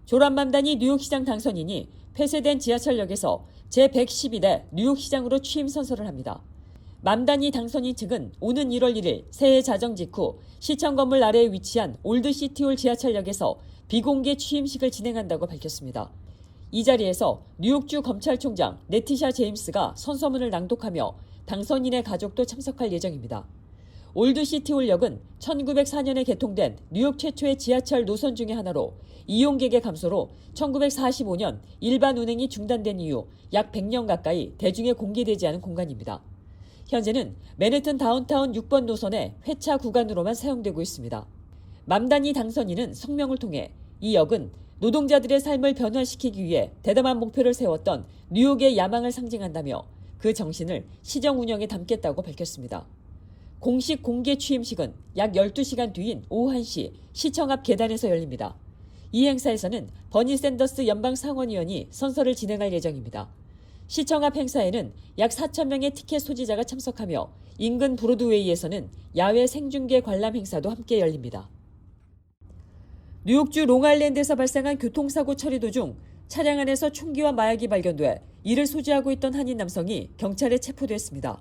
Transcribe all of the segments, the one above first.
조란 맘다니 뉴욕시장 당선인이 폐쇄된 지하철역에서 제111회 뉴욕시장으로 취임 선서를 합니다. 맘다니 당선인 측은 오는 1월 1일 새해 자정 직후 시청 건물 아래에 위치한 올드시티홀 지하철역에서 비공개 취임식을 진행한다고 밝혔습니다. 이 자리에서 뉴욕주 검찰총장 레티샤 제임스가 선서문을 낭독하며 당선인의 가족도 참석할 예정입니다. 올드시티홀역은 1904년에 개통된 뉴욕 최초의 지하철 노선 중의 하나로 이용객의 감소로 1945년 일반 운행이 중단된 이후 약 100년 가까이 대중에 공개되지 않은 공간입니다. 현재는 맨해튼 다운타운 6번 노선의 회차 구간으로만 사용되고 있습니다. 맘다니 당선인은 성명을 통해 이 역은 노동자들의 삶을 변화시키기 위해 대담한 목표를 세웠던 뉴욕의 야망을 상징한다며 그 정신을 시정 운영에 담겠다고 밝혔습니다. 공식 공개 취임식은 약 12시간 뒤인 오후 1시 시청 앞 계단에서 열립니다. 이 행사에서는 버니 샌더스 연방 상원의원이 선서를 진행할 예정입니다. 시청 앞 행사에는 약 4,000명의 티켓 소지자가 참석하며 인근 브로드웨이에서는 야외 생중계 관람 행사도 함께 열립니다. 뉴욕주 롱아일랜드에서 발생한 교통사고 처리 도중 차량 안에서 총기와 마약이 발견돼 이를 소지하고 있던 한인 남성이 경찰에 체포됐습니다.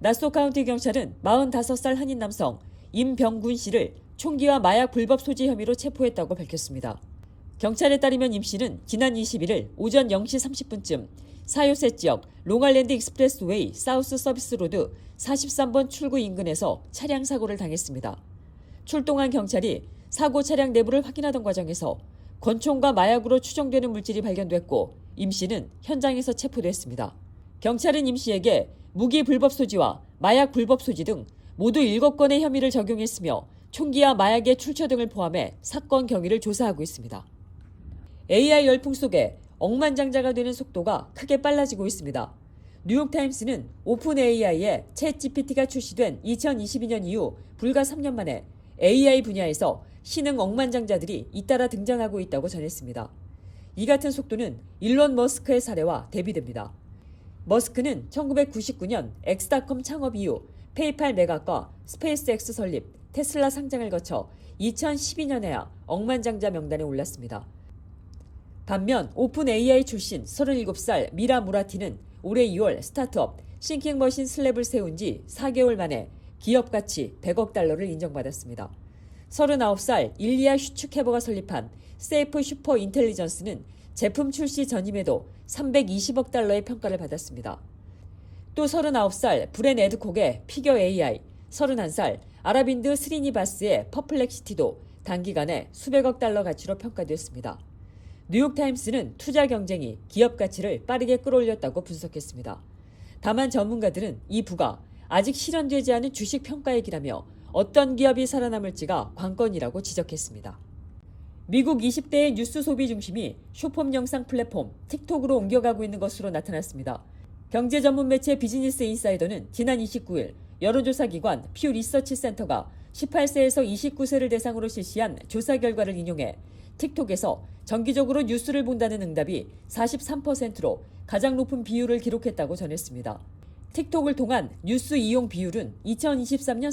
나소 카운티 경찰은 45살 한인 남성 임병군 씨를 총기와 마약 불법 소지 혐의로 체포했다고 밝혔습니다. 경찰에 따르면 임 씨는 지난 21일 오전 0시 30분쯤 사요세 지역 롱아일랜드 익스프레스웨이 사우스 서비스 로드 43번 출구 인근에서 차량 사고를 당했습니다. 출동한 경찰이 사고 차량 내부를 확인하던 과정에서 권총과 마약으로 추정되는 물질이 발견됐고 임 씨는 현장에서 체포됐습니다. 경찰은 임 씨에게 무기 불법 소지와 마약 불법 소지 등 모두 7건의 혐의를 적용했으며 총기와 마약의 출처 등을 포함해 사건 경위를 조사하고 있습니다. AI 열풍 속에 억만장자가 되는 속도가 크게 빨라지고 있습니다. 뉴욕타임스는 오픈 AI의 챗 GPT가 출시된 2022년 이후 불과 3년 만에 AI 분야에서 신흥 억만장자들이 잇따라 등장하고 있다고 전했습니다. 이 같은 속도는 일론 머스크의 사례와 대비됩니다. 머스크는 1999년 엑스닷컴 창업 이후 페이팔 매각과 스페이스X 설립, 테슬라 상장을 거쳐 2012년에야 억만장자 명단에 올랐습니다. 반면 오픈 AI 출신 37살 미라 무라티는 올해 2월 스타트업 싱킹머신 슬랩을 세운 지 4개월 만에 기업 가치 100억 달러를 인정받았습니다. 39살 일리아 슈츠케버가 설립한 세이프 슈퍼 인텔리전스는 제품 출시 전임에도 320억 달러의 평가를 받았습니다. 또 39살 브렌 에드콕의 피겨 AI, 31살 아라빈드 스리니바스의 퍼플렉시티도 단기간에 수백억 달러 가치로 평가됐습니다. 뉴욕타임스는 투자 경쟁이 기업 가치를 빠르게 끌어올렸다고 분석했습니다. 다만 전문가들은 이 부가 아직 실현되지 않은 주식 평가액이라며 어떤 기업이 살아남을지가 관건이라고 지적했습니다. 미국 20대의 뉴스 소비 중심이 쇼폼 영상 플랫폼 틱톡으로 옮겨가고 있는 것으로 나타났습니다. 경제 전문 매체 비즈니스 인사이더는 지난 29일 여론조사 기관 퓨 리서치 센터가 18세에서 29세를 대상으로 실시한 조사 결과를 인용해 틱톡에서 정기적으로 뉴스를 본다는 응답이 43%로 가장 높은 비율을 기록했다고 전했습니다. 틱톡을 통한 뉴스 이용 비율은 2023년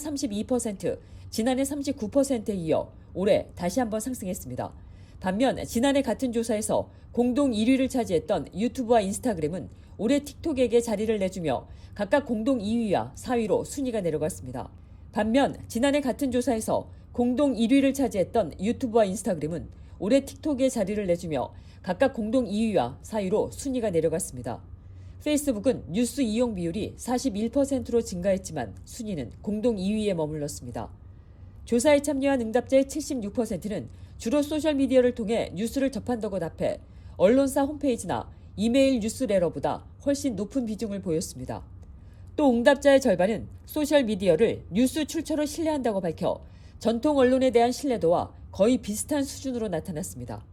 32%, 지난해 39%에 이어 올해 다시 한번 상승했습니다. 반면 지난해 같은 조사에서 공동 1위를 차지했던 유튜브와 인스타그램은 올해 틱톡에게 자리를 내주며 각각 공동 2위와 4위로 순위가 내려갔습니다. 반면 지난해 같은 조사에서 공동 1위를 차지했던 유튜브와 인스타그램은 올해 틱톡에 자리를 내주며 각각 공동 2위와 4위로 순위가 내려갔습니다. 페이스북은 뉴스 이용 비율이 41%로 증가했지만 순위는 공동 2위에 머물렀습니다. 조사에 참여한 응답자의 76%는 주로 소셜미디어를 통해 뉴스를 접한다고 답해 언론사 홈페이지나 이메일 뉴스레터보다 훨씬 높은 비중을 보였습니다. 또 응답자의 절반은 소셜미디어를 뉴스 출처로 신뢰한다고 밝혀 전통 언론에 대한 신뢰도와 거의 비슷한 수준으로 나타났습니다.